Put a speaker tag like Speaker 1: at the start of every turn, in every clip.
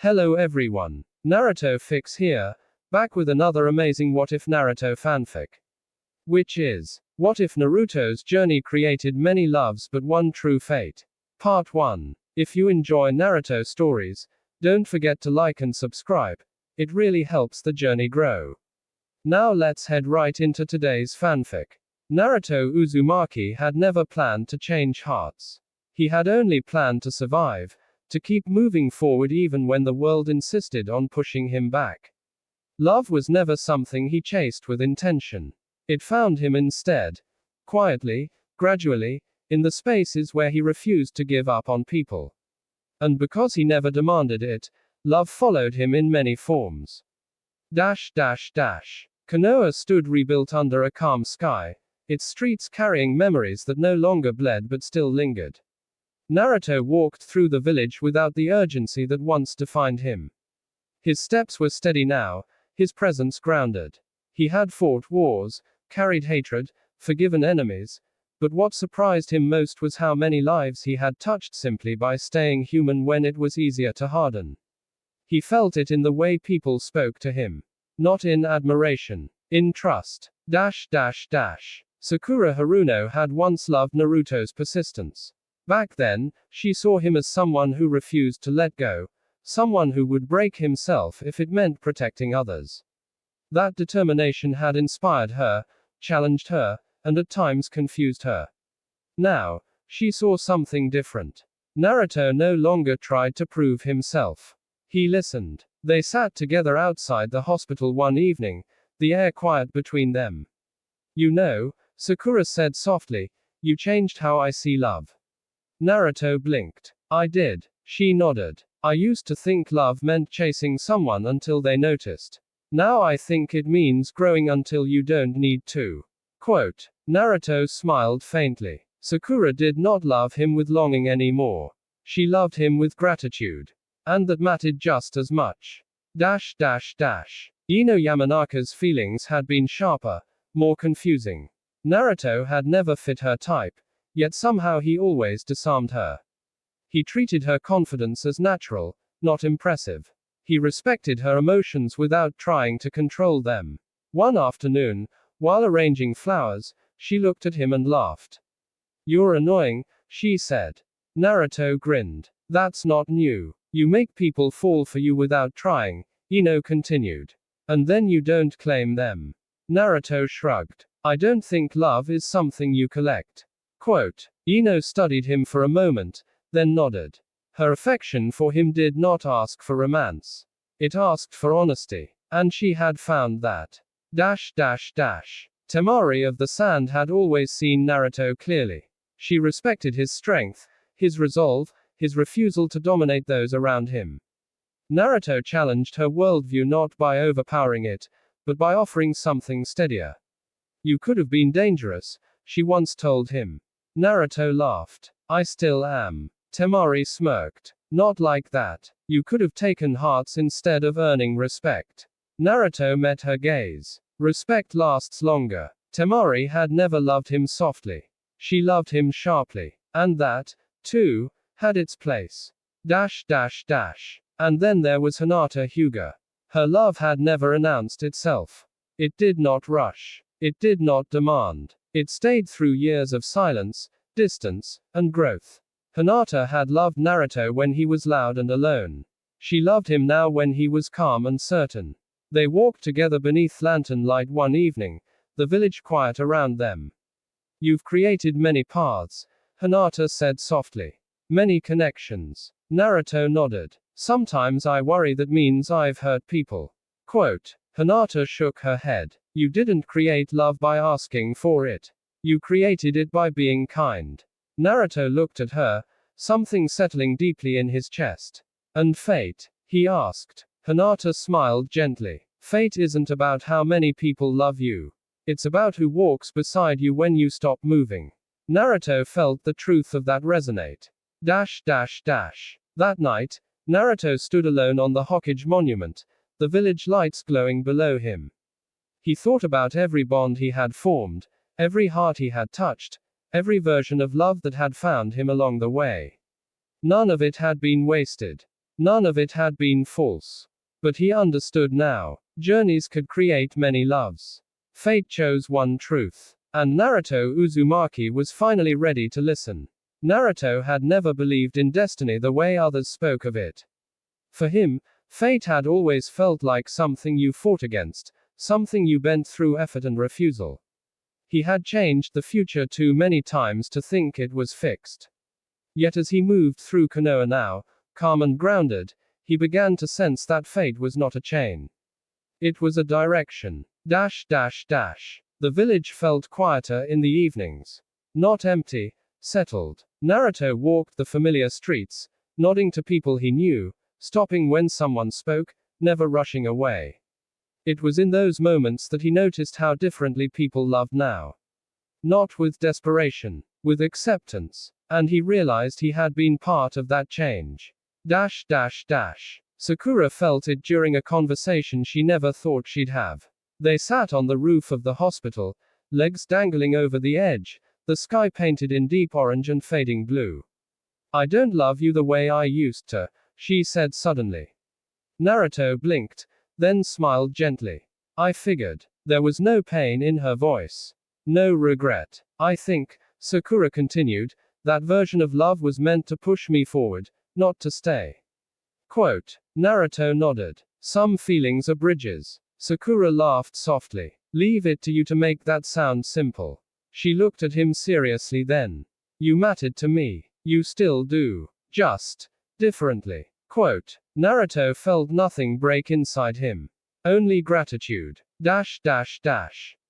Speaker 1: Hello everyone. Naruto Fix here, back with another amazing What If Naruto fanfic. Which is, what if Naruto's journey created many loves but one true fate? Part 1. If you enjoy Naruto stories, don't forget to like and subscribe. It really helps the journey grow. Now let's head right into today's fanfic. Naruto Uzumaki had never planned to change hearts. He had only planned to survive, to keep moving forward even when the world insisted on pushing him back. Love was never something he chased with intention. It found him instead. Quietly, gradually, in the spaces where he refused to give up on people. And because he never demanded it, love followed him in many forms. Konoha stood rebuilt under a calm sky, its streets carrying memories that no longer bled but still lingered. Naruto walked through the village without the urgency that once defined him. His steps were steady now, his presence grounded. He had fought wars, carried hatred, forgiven enemies, but what surprised him most was how many lives he had touched simply by staying human when it was easier to harden. He felt it in the way people spoke to him. Not in admiration. In trust. Sakura Haruno had once loved Naruto's persistence. Back then, she saw him as someone who refused to let go, someone who would break himself if it meant protecting others. That determination had inspired her, challenged her, and at times confused her. Now, she saw something different. Naruto no longer tried to prove himself. He listened. They sat together outside the hospital one evening, the air quiet between them. "You know," Sakura said softly, "you changed how I see love." Naruto blinked. "I did." She nodded. "I used to think love meant chasing someone until they noticed. Now I think it means growing until you don't need to." Quote. Naruto smiled faintly. Sakura did not love him with longing anymore. She loved him with gratitude. And that mattered just as much. Ino Yamanaka's feelings had been sharper, more confusing. Naruto had never fit her type, yet somehow he always disarmed her. He treated her confidence as natural, not impressive. He respected her emotions without trying to control them. One afternoon, while arranging flowers, she looked at him and laughed. "You're annoying," she said. Naruto grinned. "That's not new. You make people fall for you without trying," Ino continued. "And then you don't claim them." Naruto shrugged. "I don't think love is something you collect." Quote. Ino studied him for a moment, then nodded. Her affection for him did not ask for romance. It asked for honesty. And she had found that. Temari of the Sand had always seen Naruto clearly. She respected his strength, his resolve, his refusal to dominate those around him. Naruto challenged her worldview not by overpowering it, but by offering something steadier. "You could have been dangerous," she once told him. Naruto laughed. "I still am." Temari smirked. "Not like that. You could have taken hearts instead of earning respect." Naruto met her gaze. Respect lasts longer. Temari had never loved him softly. She loved him sharply. And that, too, had its place. And then there was Hinata Hyuga. Her love had never announced itself. It did not rush. It did not demand. It stayed through years of silence, distance, and growth. Hinata had loved Naruto when he was loud and alone. She loved him now when he was calm and certain. They walked together beneath lantern light one evening, the village quiet around them. "You've created many paths," Hinata said softly. "Many connections." Naruto nodded. "Sometimes I worry that means I've hurt people." Quote. Hinata shook her head. "You didn't create love by asking for it. You created it by being kind." Naruto looked at her, something settling deeply in his chest. "And fate?" he asked. Hinata smiled gently. "Fate isn't about how many people love you. It's about who walks beside you when you stop moving." Naruto felt the truth of that resonate. That night, Naruto stood alone on the Hokage monument, the village lights glowing below him. He thought about every bond he had formed, every heart he had touched, every version of love that had found him along the way. None of it had been wasted. None of it had been false. But he understood now. Journeys could create many loves. Fate chose one truth. And Naruto Uzumaki was finally ready to listen. Naruto had never believed in destiny the way others spoke of it. For him, fate had always felt like something you fought against, something you bent through effort and refusal. He had changed the future too many times to think it was fixed. Yet as he moved through Konoha now, calm and grounded, he began to sense that fate was not a chain. It was a direction. The village felt quieter in the evenings. Not empty, settled. Naruto walked the familiar streets, nodding to people he knew, stopping when someone spoke, never rushing away. It was in those moments that he noticed how differently people loved now. Not with desperation, with acceptance. And he realized he had been part of that change. Sakura felt it during a conversation she never thought she'd have. They sat on the roof of the hospital, legs dangling over the edge, the sky painted in deep orange and fading blue. I don't love you the way I used to, she said suddenly. Naruto blinked, then smiled gently. I figured. There was no pain in her voice. No regret. I think, Sakura continued, that version of love was meant to push me forward, not to stay. Quote. Naruto nodded. Some feelings are bridges. Sakura laughed softly. Leave it to you to make that sound simple. She looked at him seriously then. You mattered to me. You still do. Just differently. Quote. Naruto felt nothing break inside him. Only gratitude.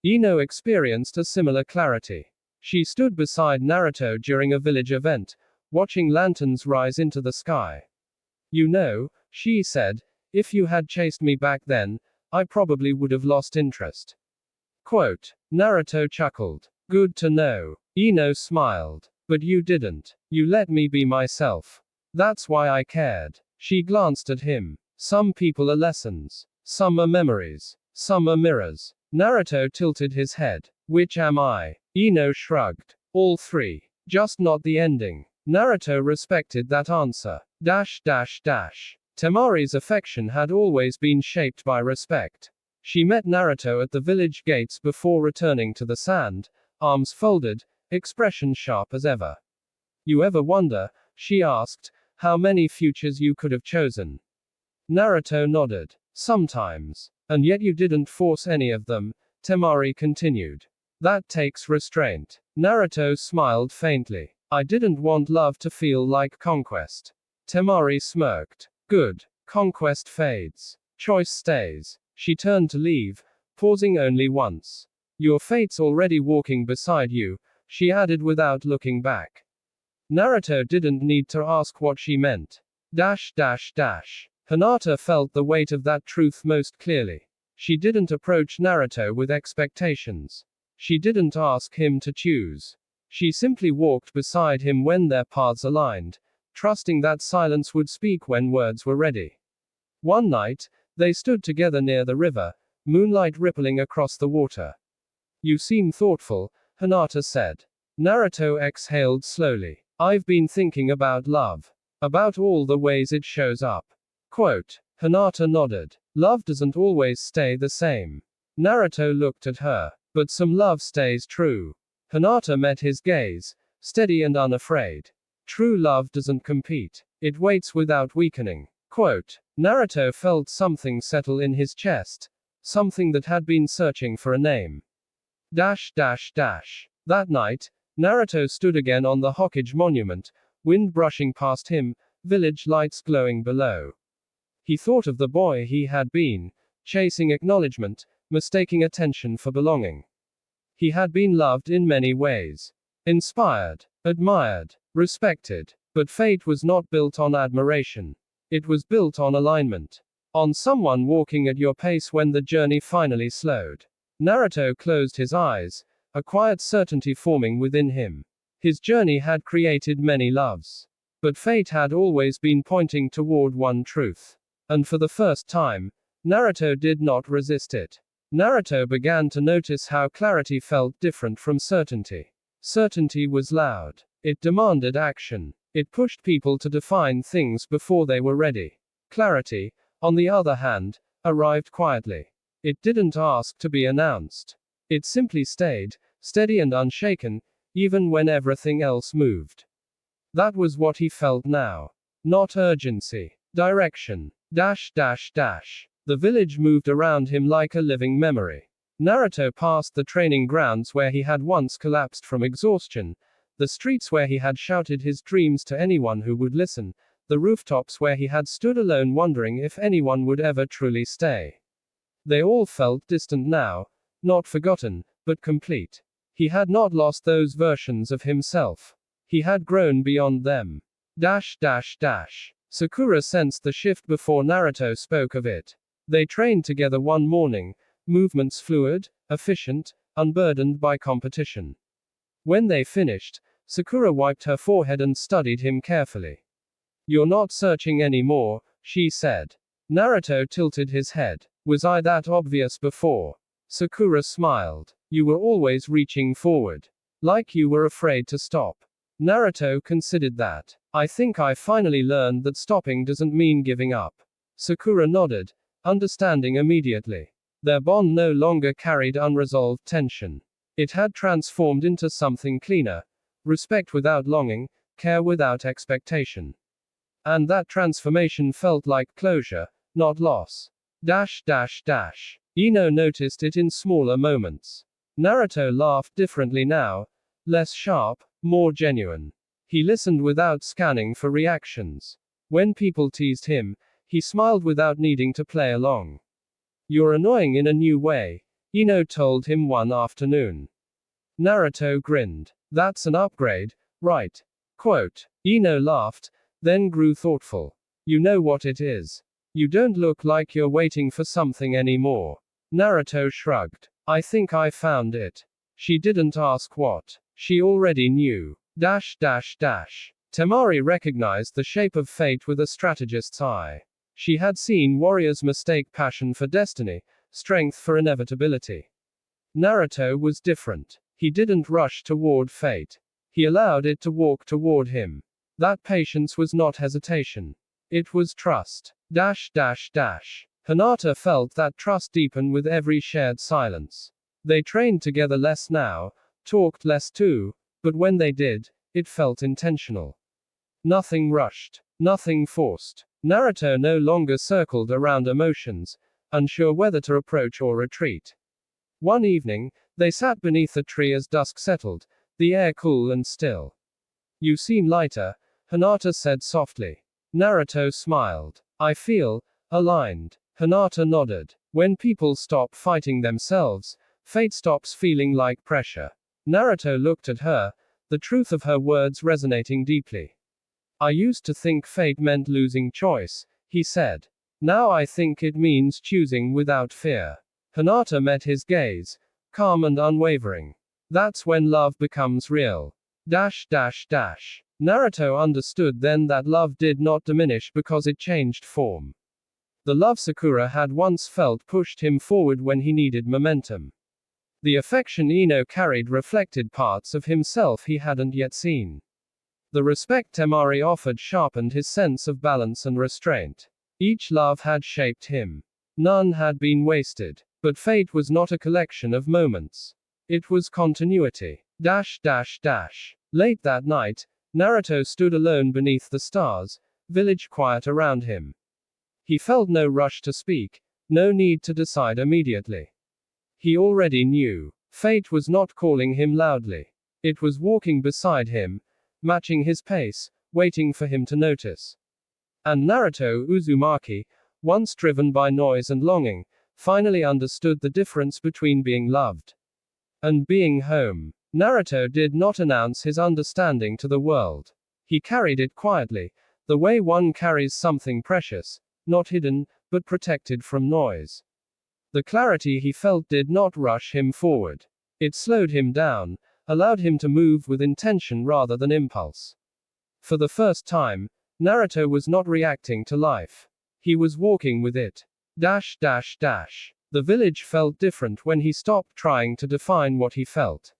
Speaker 1: Ino experienced a similar clarity. She stood beside Naruto during a village event, watching lanterns rise into the sky. You know, she said, if you had chased me back then, I probably would have lost interest. Quote. Naruto chuckled. Good to know. Ino smiled. But you didn't. You let me be myself. That's why I cared. She glanced at him. Some people are lessons. Some are memories. Some are mirrors. Naruto tilted his head. Which am I? Ino shrugged. All three. Just not the ending. Naruto respected that answer. Temari's affection had always been shaped by respect. She met Naruto at the village gates before returning to the sand, arms folded, expression sharp as ever. You ever wonder, she asked, how many futures you could have chosen? Naruto nodded. Sometimes. And yet you didn't force any of them, Temari continued. That takes restraint. Naruto smiled faintly. I didn't want love to feel like conquest. Temari smirked. Good. Conquest fades. Choice stays. She turned to leave, pausing only once. Your fate's already walking beside you, she added without looking back. Naruto didn't need to ask what she meant. Hinata felt the weight of that truth most clearly. She didn't approach Naruto with expectations. She didn't ask him to choose. She simply walked beside him when their paths aligned, trusting that silence would speak when words were ready. One night, they stood together near the river, moonlight rippling across the water. You seem thoughtful, Hinata said. Naruto exhaled slowly. I've been thinking about love. About all the ways it shows up. Quote. Hinata nodded. Love doesn't always stay the same. Naruto looked at her. But some love stays true. Hinata met his gaze, steady and unafraid. True love doesn't compete. It waits without weakening. Quote. Naruto felt something settle in his chest. Something that had been searching for a name. That night, Naruto stood again on the Hokage monument, wind brushing past him, village lights glowing below. He thought of the boy he had been, chasing acknowledgement, mistaking attention for belonging. He had been loved in many ways. Inspired, admired, respected. But fate was not built on admiration. It was built on alignment. On someone walking at your pace when the journey finally slowed. Naruto closed his eyes, a quiet certainty forming within him. His journey had created many loves. But fate had always been pointing toward one truth. And for the first time, Naruto did not resist it. Naruto began to notice how clarity felt different from certainty. Certainty was loud. It demanded action. It pushed people to define things before they were ready. Clarity, on the other hand, arrived quietly. It didn't ask to be announced. It simply stayed, steady and unshaken, even when everything else moved. That was what he felt now. Not urgency. Direction. Dash dash dash. The village moved around him like a living memory. Naruto passed the training grounds where he had once collapsed from exhaustion, the streets where he had shouted his dreams to anyone who would listen, the rooftops where he had stood alone wondering if anyone would ever truly stay. They all felt distant now, not forgotten, but complete. He had not lost those versions of himself. He had grown beyond them. Dash dash dash. Sakura sensed the shift before Naruto spoke of it. They trained together one morning, movements fluid, efficient, unburdened by competition. When they finished, Sakura wiped her forehead and studied him carefully. "You're not searching anymore," she said. Naruto tilted his head. "Was I that obvious before?" Sakura smiled. "You were always reaching forward. Like you were afraid to stop." Naruto considered that. "I think I finally learned that stopping doesn't mean giving up." Sakura nodded, understanding immediately. Their bond no longer carried unresolved tension. It had transformed into something cleaner. Respect without longing, care without expectation. And that transformation felt like closure, not loss. Dash dash dash. Ino noticed it in smaller moments. Naruto laughed differently now, less sharp, more genuine. He listened without scanning for reactions. When people teased him, he smiled without needing to play along. "You're annoying in a new way," Ino told him one afternoon. Naruto grinned. "That's an upgrade, right?" Quote. Ino laughed, then grew thoughtful. "You know what it is. You don't look like you're waiting for something anymore." Naruto shrugged. "I think I found it." She didn't ask what. She already knew. Dash dash dash. Temari recognized the shape of fate with a strategist's eye. She had seen warriors mistake passion for destiny, strength for inevitability. Naruto was different. He didn't rush toward fate. He allowed it to walk toward him. That patience was not hesitation. It was trust. Dash dash dash. Hinata felt that trust deepen with every shared silence. They trained together less now, talked less too, but when they did, it felt intentional. Nothing rushed. Nothing forced. Naruto no longer circled around emotions, unsure whether to approach or retreat. One evening, they sat beneath a tree as dusk settled, the air cool and still. "You seem lighter," Hinata said softly. Naruto smiled. "I feel aligned." Hinata nodded. When people stop fighting themselves, fate stops feeling like pressure. Naruto looked at her, the truth of her words resonating deeply. "I used to think fate meant losing choice," he said. "Now I think it means choosing without fear." Hinata met his gaze, calm and unwavering. "That's when love becomes real." Dash dash dash. Naruto understood then that love did not diminish because it changed form. The love Sakura had once felt pushed him forward when he needed momentum. The affection Ino carried reflected parts of himself he hadn't yet seen. The respect Temari offered sharpened his sense of balance and restraint. Each love had shaped him. None had been wasted. But fate was not a collection of moments. It was continuity. Dash dash dash. Late that night, Naruto stood alone beneath the stars, village quiet around him. He felt no rush to speak, no need to decide immediately. He already knew. Fate was not calling him loudly. It was walking beside him, matching his pace, waiting for him to notice. And Naruto Uzumaki, once driven by noise and longing, finally understood the difference between being loved and being home. Naruto did not announce his understanding to the world. He carried it quietly, the way one carries something precious, not hidden, but protected from noise. The clarity he felt did not rush him forward. It slowed him down, allowed him to move with intention rather than impulse. For the first time, Naruto was not reacting to life. He was walking with it. Dash dash dash. The village felt different when he stopped trying to define what he felt.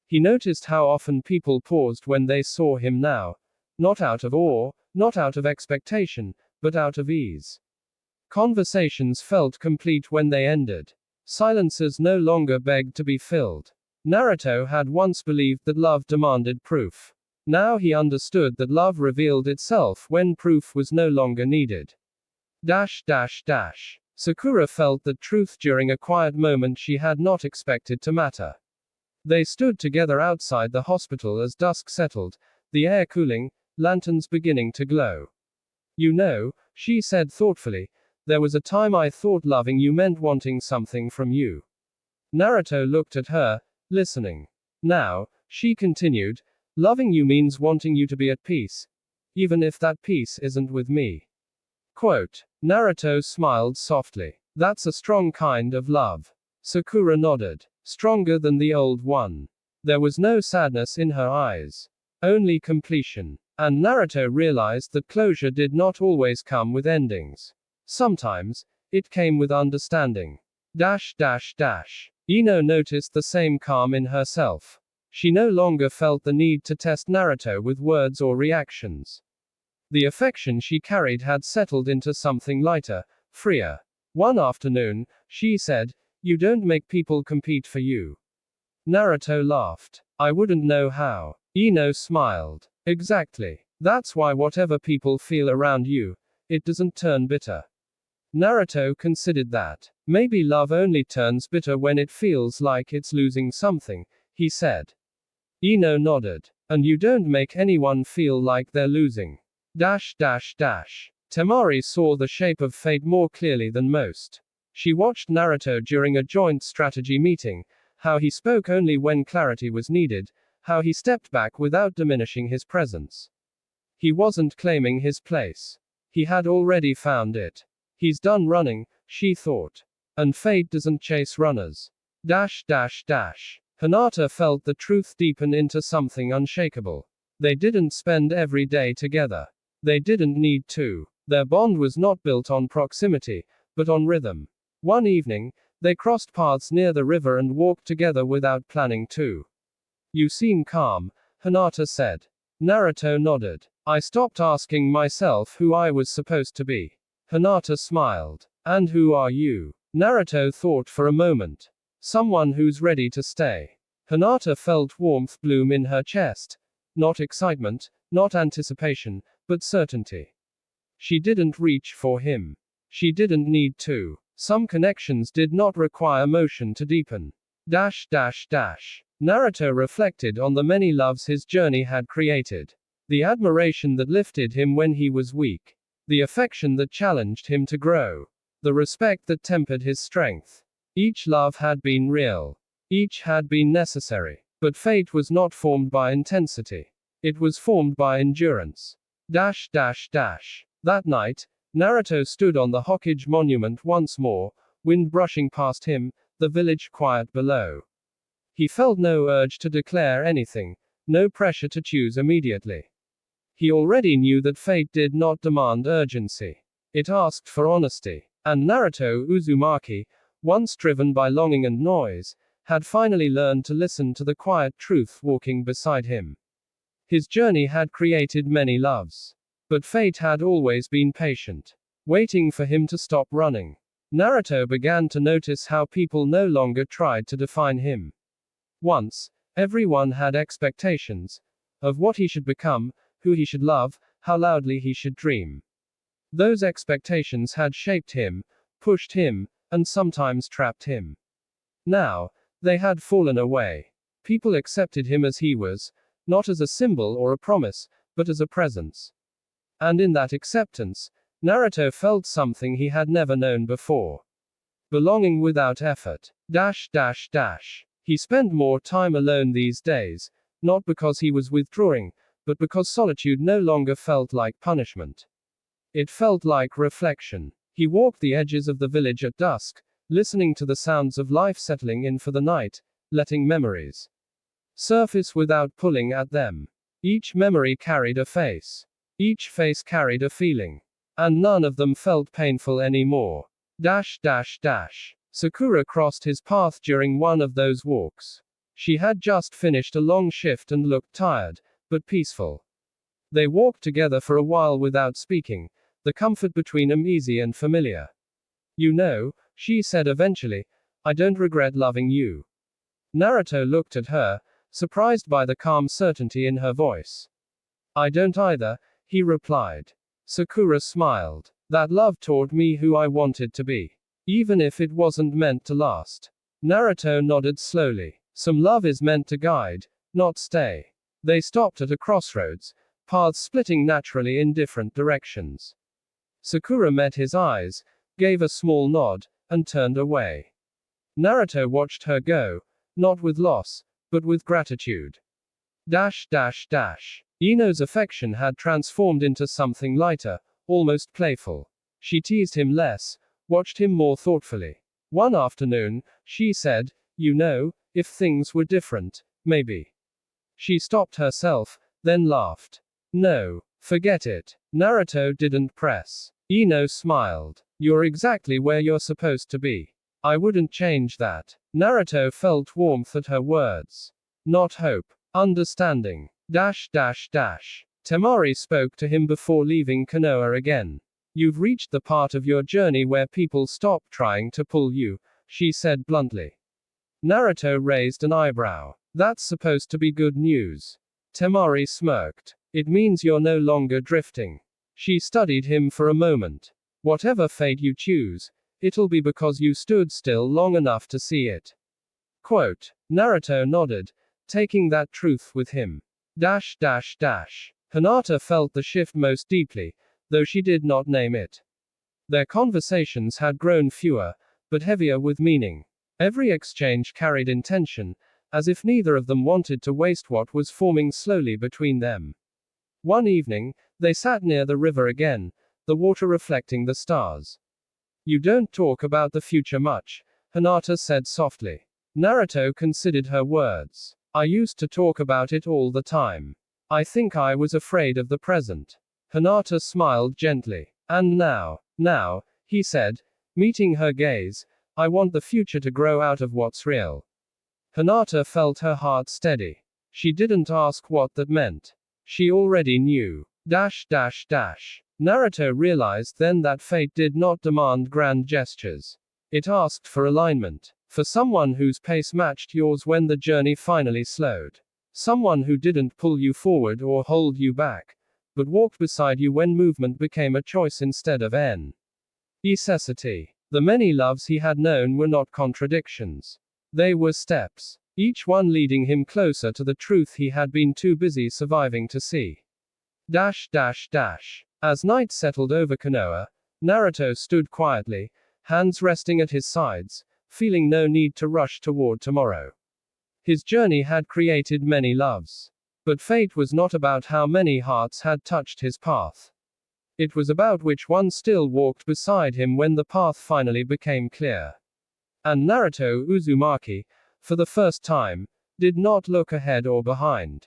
Speaker 1: He noticed how often people paused when they saw him now. Not out of awe, not out of expectation, but out of ease. Conversations felt complete when they ended. Silences no longer begged to be filled. Naruto had once believed that love demanded proof. Now he understood that love revealed itself when proof was no longer needed. Sakura felt that truth during a quiet moment she had not expected to matter. They stood together outside the hospital as dusk settled, the air cooling, lanterns beginning to glow. You know, she said thoughtfully, there was a time I thought loving you meant wanting something from you. Naruto looked at her, listening. Now, she continued, loving you means wanting you to be at peace, even if that peace isn't with me. Quote. Naruto smiled softly. That's a strong kind of love. Sakura nodded. Stronger than the old one. There was no sadness in her eyes. Only completion. And Naruto realized that closure did not always come with endings. Sometimes, it came with understanding. Ino noticed the same calm in herself. She no longer felt the need to test Naruto with words or reactions. The affection she carried had settled into something lighter, freer. One afternoon, she said, you don't make people compete for you. Naruto laughed. I wouldn't know how. Ino smiled. Exactly. That's why whatever people feel around you, it doesn't turn bitter. Naruto considered that. Maybe love only turns bitter when it feels like it's losing something, he said. Ino nodded. And you don't make anyone feel like they're losing. Temari saw the shape of fate more clearly than most. She watched Naruto during a joint strategy meeting, how he spoke only when clarity was needed, how he stepped back without diminishing his presence. He wasn't claiming his place. He had already found it. He's done running, she thought. And fate doesn't chase runners. Hinata felt the truth deepen into something unshakable. They didn't spend every day together. They didn't need to. Their bond was not built on proximity, but on rhythm. One evening, they crossed paths near the river and walked together without planning to. You seem calm, Hinata said. Naruto nodded. I stopped asking myself who I was supposed to be. Hinata smiled. And who are you? Naruto thought for a moment. Someone who's ready to stay. Hinata felt warmth bloom in her chest. Not excitement, not anticipation, but certainty. She didn't reach for him. She didn't need to. Some connections did not require motion to deepen. Naruto reflected on the many loves his journey had created. The admiration that lifted him when he was weak. The affection that challenged him to grow. The respect that tempered his strength. Each love had been real. Each had been necessary. But fate was not formed by intensity. It was formed by endurance. That night, Naruto stood on the Hokage monument once more, wind brushing past him, the village quiet below. He felt no urge to declare anything, no pressure to choose immediately. He already knew that fate did not demand urgency. It asked for honesty. And Naruto Uzumaki, once driven by longing and noise, had finally learned to listen to the quiet truth walking beside him. His journey had created many loves. But fate had always been patient, waiting for him to stop running. Naruto began to notice how people no longer tried to define him. Once, everyone had expectations of what he should become, who he should love, how loudly he should dream. Those expectations had shaped him, pushed him, and sometimes trapped him. Now, they had fallen away. People accepted him as he was, not as a symbol or a promise, but as a presence. And in that acceptance, Naruto felt something he had never known before. Belonging without effort. He spent more time alone these days, not because he was withdrawing, but because solitude no longer felt like punishment. It felt like reflection. He walked the edges of the village at dusk, listening to the sounds of life settling in for the night, letting memories surface without pulling at them. Each memory carried a face. Each face carried a feeling. And none of them felt painful anymore. Sakura crossed his path during one of those walks. She had just finished a long shift and looked tired, but peaceful. They walked together for a while without speaking, The comfort between them easy and familiar. You know, she said eventually, I don't regret loving you. Naruto looked at her, surprised by the calm certainty in her voice. I don't either, he replied. Sakura smiled. That love taught me who I wanted to be. Even if it wasn't meant to last. Naruto nodded slowly. Some love is meant to guide, not stay. They stopped at a crossroads, paths splitting naturally in different directions. Sakura met his eyes, gave a small nod, and turned away. Naruto watched her go, not with loss, but with gratitude. Ino's affection had transformed into something lighter, almost playful. She teased him less, watched him more thoughtfully. One afternoon, she said, you know, if things were different, maybe. She stopped herself, then laughed. No, forget it. Naruto didn't press. Ino smiled. You're exactly where you're supposed to be. I wouldn't change that. Naruto felt warmth at her words. Not hope. Understanding. Temari spoke to him before leaving Konoha again. You've reached the part of your journey where people stop trying to pull you, she said bluntly. Naruto raised an eyebrow. That's supposed to be good news. Temari smirked. It means you're no longer drifting. She studied him for a moment. Whatever fate you choose, it'll be because you stood still long enough to see it. Quote. Naruto nodded, taking that truth with him. Hinata felt the shift most deeply, though she did not name it. Their conversations had grown fewer, but heavier with meaning. Every exchange carried intention, as if neither of them wanted to waste what was forming slowly between them. One evening, they sat near the river again, the water reflecting the stars. You don't talk about the future much, Hinata said softly. Naruto considered her words. I used to talk about it all the time. I think I was afraid of the present. Hinata smiled gently. And now, he said, meeting her gaze, I want the future to grow out of what's real. Hinata felt her heart steady. She didn't ask what that meant. She already knew. Naruto realized then that fate did not demand grand gestures. It asked for alignment. For someone whose pace matched yours when the journey finally slowed. Someone who didn't pull you forward or hold you back, but walked beside you when movement became a choice instead of necessity. The many loves he had known were not contradictions. They were steps, each one leading him closer to the truth he had been too busy surviving to see. As night settled over Konoha, Naruto stood quietly, hands resting at his sides, feeling no need to rush toward tomorrow. His journey had created many loves. But fate was not about how many hearts had touched his path. It was about which one still walked beside him when the path finally became clear. And Naruto Uzumaki, for the first time, did not look ahead or behind.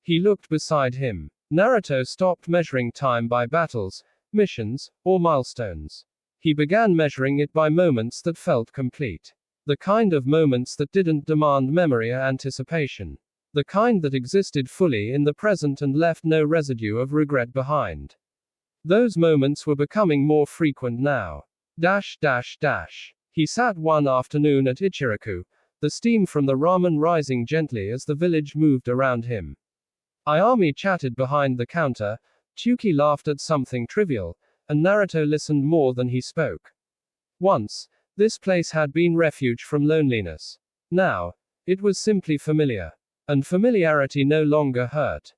Speaker 1: He looked beside him. Naruto stopped measuring time by battles, missions, or milestones. He began measuring it by moments that felt complete. The kind of moments that didn't demand memory or anticipation. The kind that existed fully in the present and left no residue of regret behind. Those moments were becoming more frequent now. He sat one afternoon at Ichiraku, the steam from the ramen rising gently as the village moved around him. Ayami chatted behind the counter, Chuki laughed at something trivial, and Naruto listened more than he spoke. Once, this place had been refuge from loneliness. Now, it was simply familiar. And familiarity no longer hurt.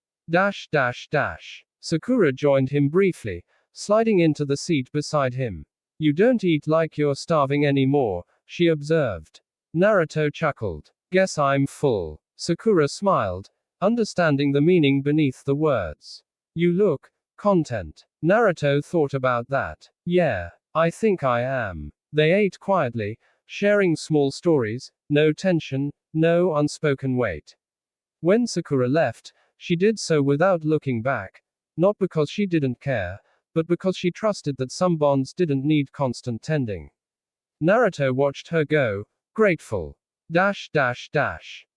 Speaker 1: Sakura joined him briefly, sliding into the seat beside him. You don't eat like you're starving anymore, she observed. Naruto chuckled. Guess I'm full. Sakura smiled, understanding the meaning beneath the words. You look content. Naruto thought about that. Yeah, I think I am. They ate quietly, sharing small stories, no tension, no unspoken weight. When Sakura left, she did so without looking back, not because she didn't care, but because she trusted that some bonds didn't need constant tending. Naruto watched her go, grateful.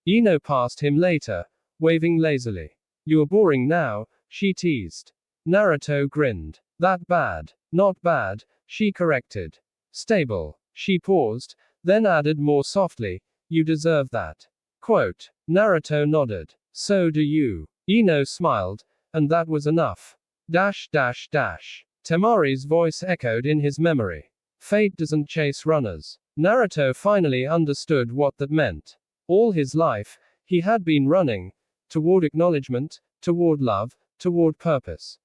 Speaker 1: Ino passed him later, waving lazily. You're boring now, she teased. Naruto grinned. That bad. Not bad, she corrected. Stable. She paused, then added more softly, you deserve that. Quote. Naruto nodded. So do you. Ino smiled, and that was enough. Dash dash dash. Temari's voice echoed in his memory. Fate doesn't chase runners. Naruto finally understood what that meant. All his life, he had been running, toward acknowledgement, toward love, toward purpose.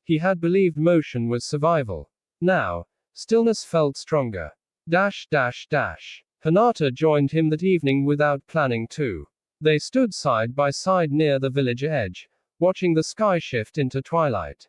Speaker 1: He had believed motion was survival. Now, stillness felt stronger. Dash dash dash. Hinata joined him that evening without planning to. They stood side by side near the village edge, watching the sky shift into twilight.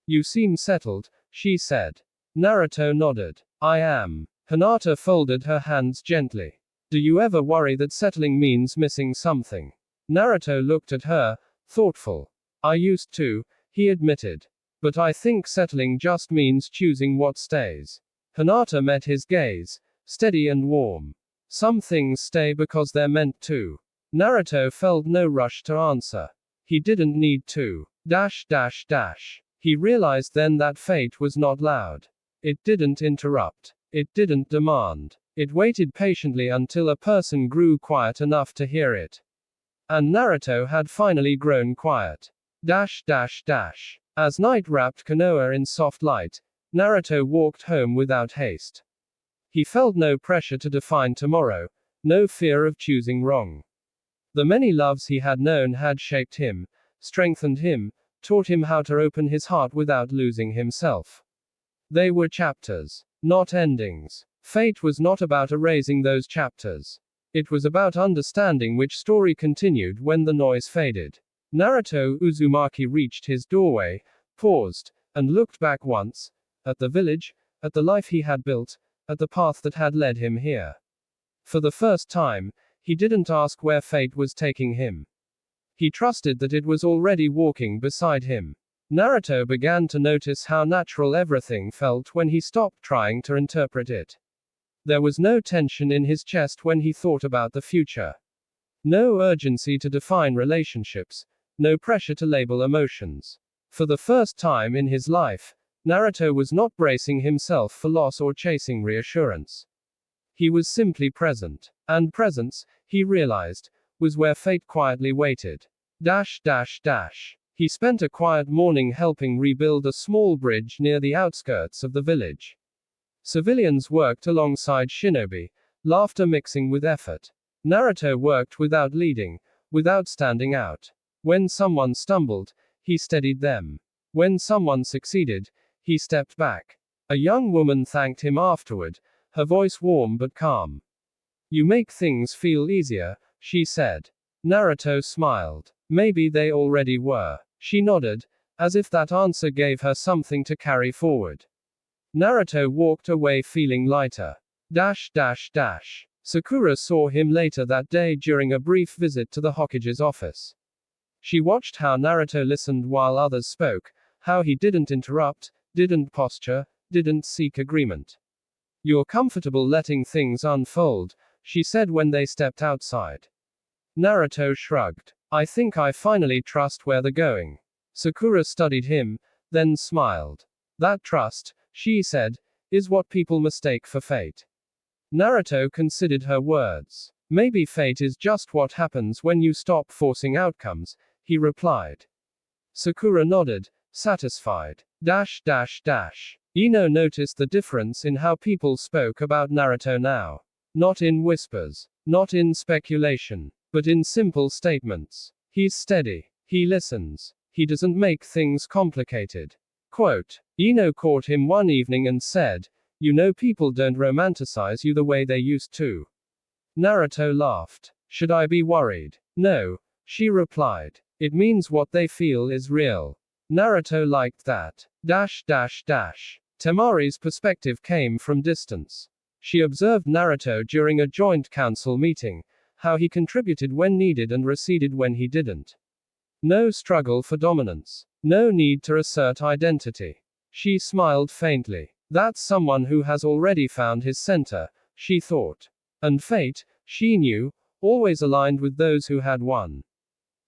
Speaker 1: You seem settled, she said. Naruto nodded. I am. Hinata folded her hands gently. Do you ever worry that settling means missing something? Naruto looked at her, thoughtful. I used to, he admitted. But I think settling just means choosing what stays. Hinata met his gaze, steady and warm. Some things stay because they're meant to. Naruto felt no rush to answer. He didn't need to. Dash dash dash. He realized then that fate was not loud. It didn't interrupt. It didn't demand. It waited patiently until a person grew quiet enough to hear it. And Naruto had finally grown quiet. Dash dash dash. As night wrapped Konoha in soft light, Naruto walked home without haste. He felt no pressure to define tomorrow, no fear of choosing wrong. The many loves he had known had shaped him, strengthened him, taught him how to open his heart without losing himself. They were chapters, not endings. Fate was not about erasing those chapters. It was about understanding which story continued when the noise faded. Naruto Uzumaki reached his doorway, paused, and looked back once, at the village, at the life he had built, at the path that had led him here. For the first time, he didn't ask where fate was taking him. He trusted that it was already walking beside him. Naruto began to notice how natural everything felt when he stopped trying to interpret it. There was no tension in his chest when he thought about the future. No urgency to define relationships. No pressure to label emotions. For the first time in his life, Naruto was not bracing himself for loss or chasing reassurance. He was simply present. And presence, he realized, was where fate quietly waited. Dash dash dash. He spent a quiet morning helping rebuild a small bridge near the outskirts of the village. Civilians worked alongside shinobi, laughter mixing with effort. Naruto worked without leading, without standing out. When someone stumbled, he steadied them. When someone succeeded, he stepped back. A young woman thanked him afterward, her voice warm but calm. You make things feel easier, she said. Naruto smiled. Maybe they already were. She nodded, as if that answer gave her something to carry forward. Naruto walked away feeling lighter. Dash dash dash. Sakura saw him later that day during a brief visit to the Hokage's office. She watched how Naruto listened while others spoke, how he didn't interrupt, didn't posture, didn't seek agreement. You're comfortable letting things unfold, she said when they stepped outside. Naruto shrugged. I think I finally trust where they're going. Sakura studied him, then smiled. That trust, she said, is what people mistake for fate. Naruto considered her words. Maybe fate is just what happens when you stop forcing outcomes, he replied. Sakura nodded, satisfied. Dash dash dash. Ino noticed the difference in how people spoke about Naruto now. Not in whispers, not in speculation, but in simple statements. He's steady. He listens. He doesn't make things complicated. Quote. Ino caught him one evening and said, you know people don't romanticize you the way they used to. Naruto laughed. Should I be worried? No, she replied. It means what they feel is real. Naruto liked that. Dash dash dash. Temari's perspective came from distance. She observed Naruto during a joint council meeting, how he contributed when needed and receded when he didn't. No struggle for dominance. No need to assert identity. She smiled faintly. That's someone who has already found his center, she thought. And fate, she knew, always aligned with those who had won.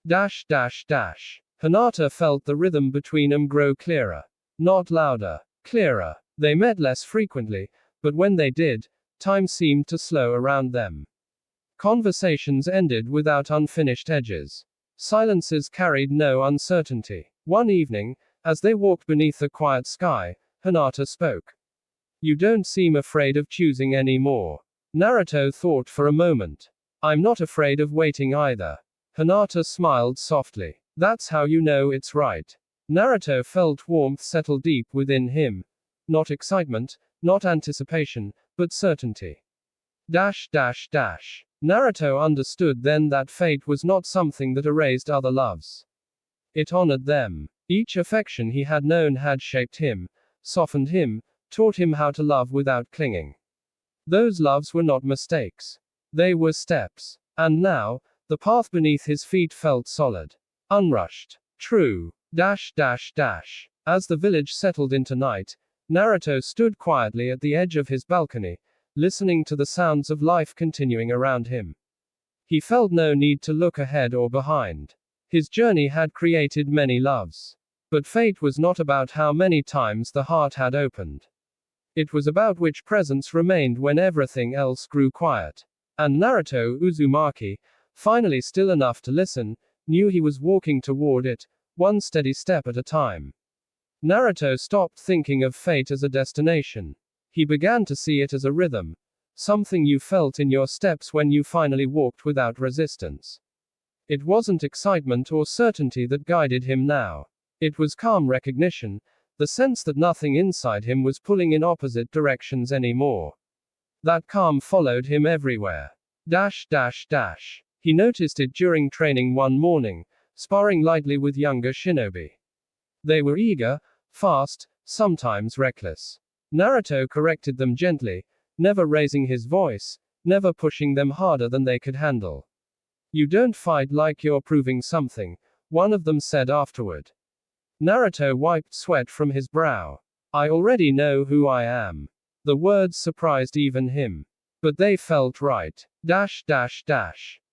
Speaker 1: Dash dash dash. Hinata felt the rhythm between them grow clearer. not louder, clearer. They met less frequently, but when they did, time seemed to slow around them. Conversations ended without unfinished edges. Silences carried no uncertainty. One evening, as they walked beneath the quiet sky, Hinata spoke. You don't seem afraid of choosing anymore. Naruto thought for a moment. I'm not afraid of waiting either. Hinata smiled softly. That's how you know it's right. Naruto felt warmth settle deep within him. Not excitement, not anticipation, but certainty. Naruto understood then that fate was not something that erased other loves. It honored them. Each affection he had known had shaped him, softened him, taught him how to love without clinging. Those loves were not mistakes. They were steps. And now, the path beneath his feet felt solid. Unrushed. True. As the village settled into night, Naruto stood quietly at the edge of his balcony, listening to the sounds of life continuing around him. He felt no need to look ahead or behind. His journey had created many loves. But fate was not about how many times the heart had opened. It was about which presence remained when everything else grew quiet. And Naruto Uzumaki, finally still enough to listen, knew he was walking toward it, one steady step at a time. Naruto stopped thinking of fate as a destination. He began to see it as a rhythm, something you felt in your steps when you finally walked without resistance. It wasn't excitement or certainty that guided him now. It was calm recognition, the sense that nothing inside him was pulling in opposite directions anymore. That calm followed him everywhere. He noticed it during training one morning, sparring lightly with younger shinobi. They were eager, fast, sometimes reckless. Naruto corrected them gently, never raising his voice, never pushing them harder than they could handle. You don't fight like you're proving something, one of them said afterward. Naruto wiped sweat from his brow. I already know who I am. The words surprised even him. But they felt right.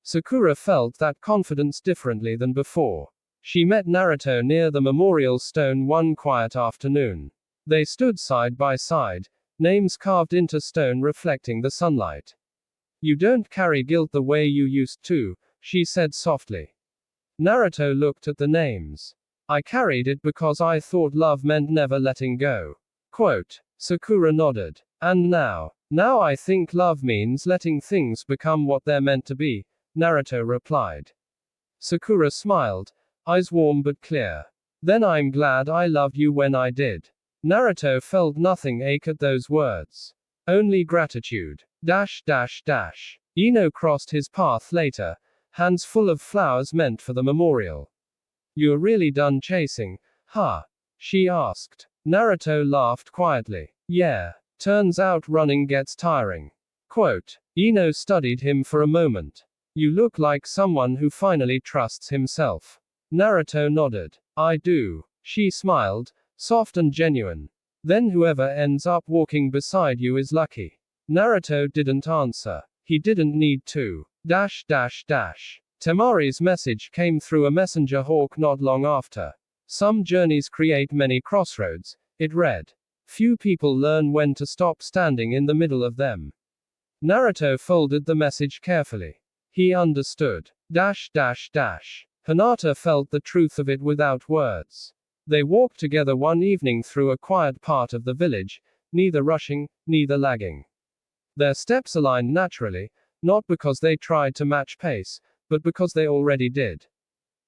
Speaker 1: Sakura felt that confidence differently than before. She met Naruto near the memorial stone one quiet afternoon. They stood side by side, names carved into stone reflecting the sunlight. You don't carry guilt the way you used to, she said softly. Naruto looked at the names. I carried it because I thought love meant never letting go. Quote. Sakura nodded. And now I think love means letting things become what they're meant to be, Naruto replied. Sakura smiled, eyes warm but clear. Then I'm glad I loved you when I did. Naruto felt nothing ache at those words. Only gratitude. Ino crossed his path later, hands full of flowers meant for the memorial. You're really done chasing, huh? She asked. Naruto laughed quietly. Yeah. Turns out running gets tiring. Quote. Ino studied him for a moment. You look like someone who finally trusts himself. Naruto nodded. I do. She smiled, soft and genuine. Then whoever ends up walking beside you is lucky. Naruto didn't answer. He didn't need to. Temari's message came through a messenger hawk not long after. Some journeys create many crossroads, it read. Few people learn when to stop standing in the middle of them. Naruto folded the message carefully. He understood. Hinata felt the truth of it without words. They walked together one evening through a quiet part of the village, neither rushing, neither lagging. Their steps aligned naturally, not because they tried to match pace, but because they already did.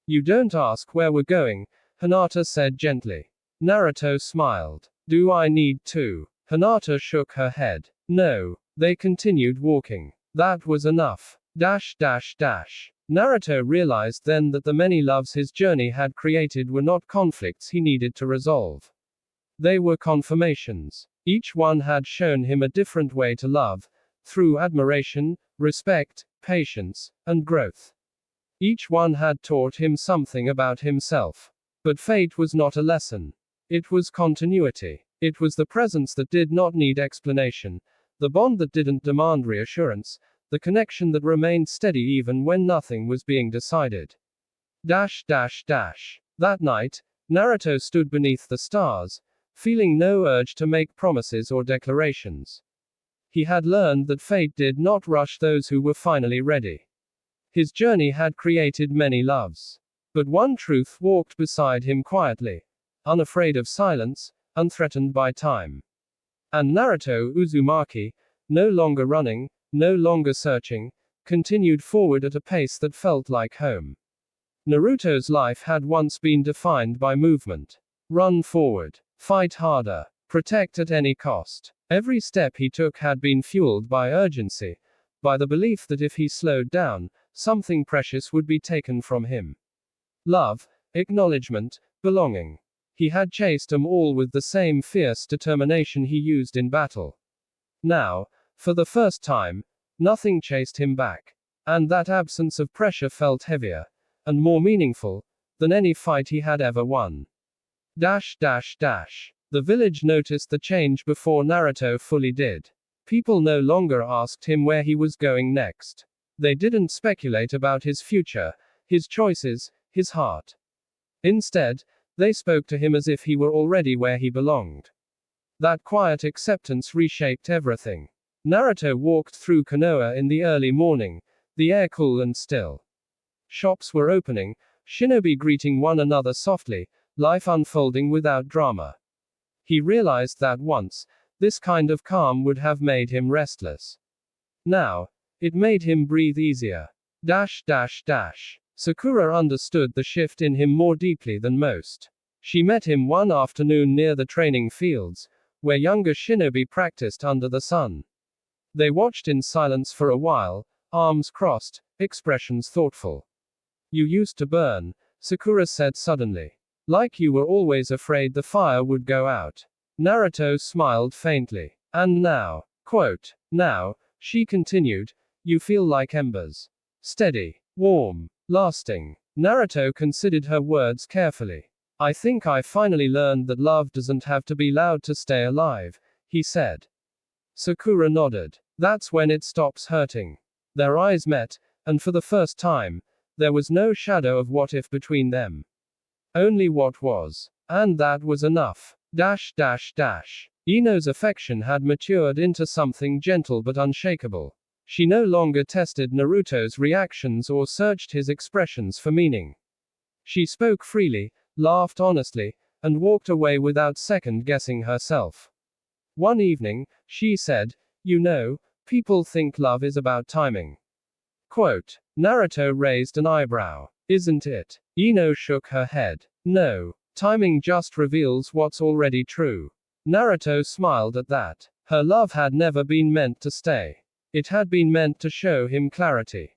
Speaker 1: You don't ask where we're going, Hinata said gently. Naruto smiled. Do I need to? Hinata shook her head. No. They continued walking. That was enough. Naruto realized then that the many loves his journey had created were not conflicts he needed to resolve. They were confirmations. Each one had shown him a different way to love, through admiration, respect, patience, and growth. Each one had taught him something about himself. But fate was not a lesson. It was continuity. It was the presence that did not need explanation, the bond that didn't demand reassurance, the connection that remained steady even when nothing was being decided. That night, Naruto stood beneath the stars, feeling no urge to make promises or declarations. He had learned that fate did not rush those who were finally ready. His journey had created many loves. But one truth walked beside him quietly, unafraid of silence, unthreatened by time. And Naruto Uzumaki, no longer running, no longer searching, continued forward at a pace that felt like home. Naruto's life had once been defined by movement. Run forward, fight harder, protect at any cost. Every step he took had been fueled by urgency, by the belief that if he slowed down, something precious would be taken from him. Love, acknowledgement, belonging. He had chased them all with the same fierce determination he used in battle. Now, for the first time, nothing chased him back. And that absence of pressure felt heavier, and more meaningful, than any fight he had ever won. The village noticed the change before Naruto fully did. People no longer asked him where he was going next. They didn't speculate about his future, his choices, his heart. Instead, they spoke to him as if he were already where he belonged. That quiet acceptance reshaped everything. Naruto walked through Konoha in the early morning, the air cool and still. Shops were opening, shinobi greeting one another softly, life unfolding without drama. He realized that once, this kind of calm would have made him restless. Now, it made him breathe easier. Sakura understood the shift in him more deeply than most. She met him one afternoon near the training fields, where younger shinobi practiced under the sun. They watched in silence for a while, arms crossed, expressions thoughtful. You used to burn, Sakura said suddenly. Like you were always afraid the fire would go out. Naruto smiled faintly. And now, now, she continued, you feel like embers. Steady, warm, lasting. Naruto considered her words carefully. I think I finally learned that love doesn't have to be loud to stay alive, he said. Sakura nodded. That's when it stops hurting. Their eyes met, and for the first time, there was no shadow of what if between them. Only what was. And that was enough. Ino's affection had matured into something gentle but unshakable. She no longer tested Naruto's reactions or searched his expressions for meaning. She spoke freely, laughed honestly, and walked away without second-guessing herself. One evening, she said, you know, people think love is about timing. Naruto raised an eyebrow. Isn't it? Ino shook her head. No. Timing just reveals what's already true. Naruto smiled at that. Her love had never been meant to stay. It had been meant to show him clarity.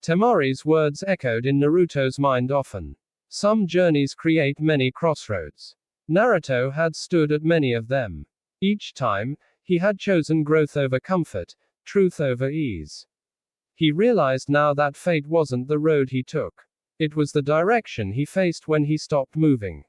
Speaker 1: Temari's words echoed in Naruto's mind often. Some journeys create many crossroads. Naruto had stood at many of them. Each time, he had chosen growth over comfort, truth over ease. He realized now that fate wasn't the road he took. It was the direction he faced when he stopped moving.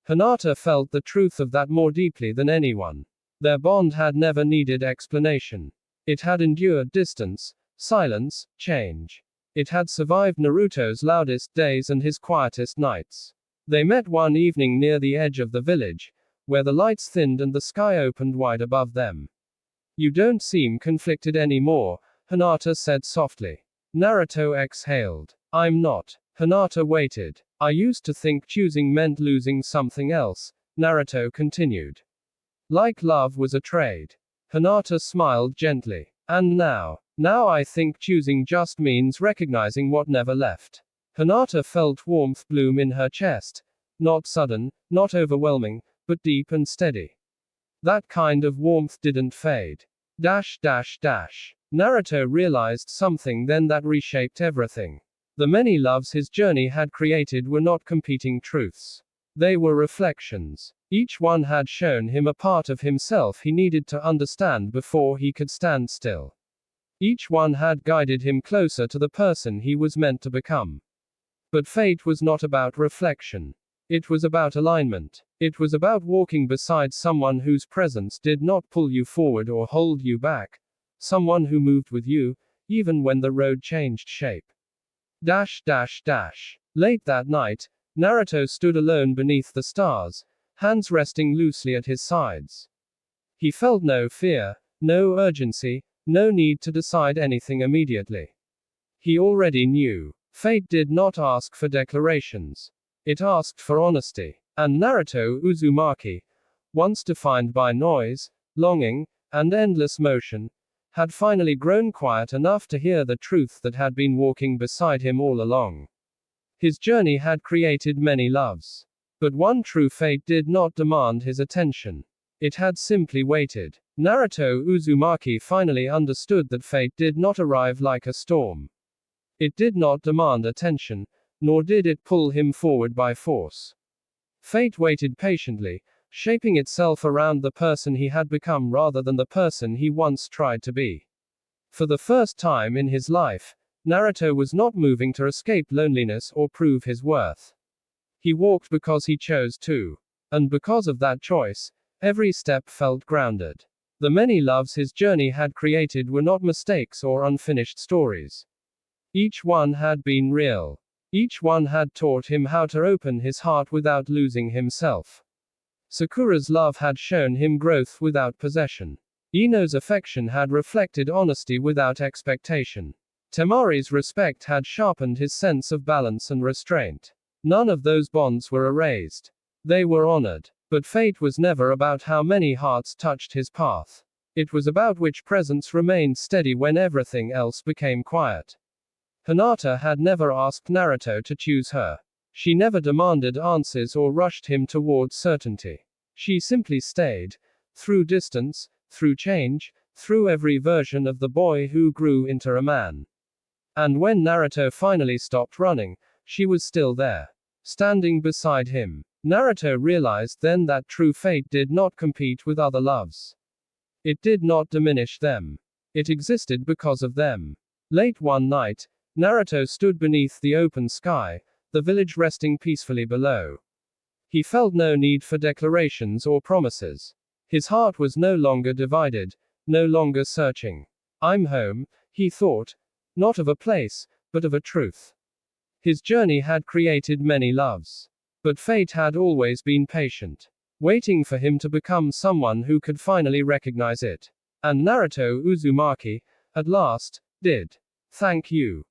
Speaker 1: Hinata felt the truth of that more deeply than anyone. Their bond had never needed explanation. It had endured distance, silence, change. It had survived Naruto's loudest days and his quietest nights. They met one evening near the edge of the village, where the lights thinned and the sky opened wide above them. You don't seem conflicted anymore, Hinata said softly. Naruto exhaled. I'm not. Hinata waited. I used to think choosing meant losing something else, Naruto continued. Like love was a trade. Hinata smiled gently. And now I think choosing just means recognizing what never left. Hinata felt warmth bloom in her chest. Not sudden, not overwhelming, but deep and steady. That kind of warmth didn't fade. Naruto realized something then that reshaped everything. The many loves his journey had created were not competing truths. They were reflections. Each one had shown him a part of himself he needed to understand before he could stand still. Each one had guided him closer to the person he was meant to become. But fate was not about reflection. It was about alignment. It was about walking beside someone whose presence did not pull you forward or hold you back. Someone who moved with you, even when the road changed shape. Late that night, Naruto stood alone beneath the stars, hands resting loosely at his sides. He felt no fear, no urgency, no need to decide anything immediately. He already knew. Fate did not ask for declarations. It asked for honesty. And Naruto Uzumaki, once defined by noise, longing, and endless motion, had finally grown quiet enough to hear the truth that had been walking beside him all along. His journey had created many loves. But one true fate did not demand his attention. It had simply waited. Naruto Uzumaki finally understood that fate did not arrive like a storm. It did not demand attention, nor did it pull him forward by force. Fate waited patiently, shaping itself around the person he had become rather than the person he once tried to be. For the first time in his life, Naruto was not moving to escape loneliness or prove his worth. He walked because he chose to. And because of that choice, every step felt grounded. The many loves his journey had created were not mistakes or unfinished stories. Each one had been real. Each one had taught him how to open his heart without losing himself. Sakura's love had shown him growth without possession. Ino's affection had reflected honesty without expectation. Temari's respect had sharpened his sense of balance and restraint. None of those bonds were erased. They were honored. But fate was never about how many hearts touched his path. It was about which presence remained steady when everything else became quiet. Hinata had never asked Naruto to choose her. She never demanded answers or rushed him towards certainty. She simply stayed. Through distance, through change, through every version of the boy who grew into a man. And when Naruto finally stopped running, she was still there. Standing beside him. Naruto realized then that true fate did not compete with other loves. It did not diminish them. It existed because of them. Late one night, Naruto stood beneath the open sky, the village resting peacefully below. He felt no need for declarations or promises. His heart was no longer divided, no longer searching. I'm home, he thought, not of a place, but of a truth. His journey had created many loves. But fate had always been patient, waiting for him to become someone who could finally recognize it. And Naruto Uzumaki, at last, did. Thank you.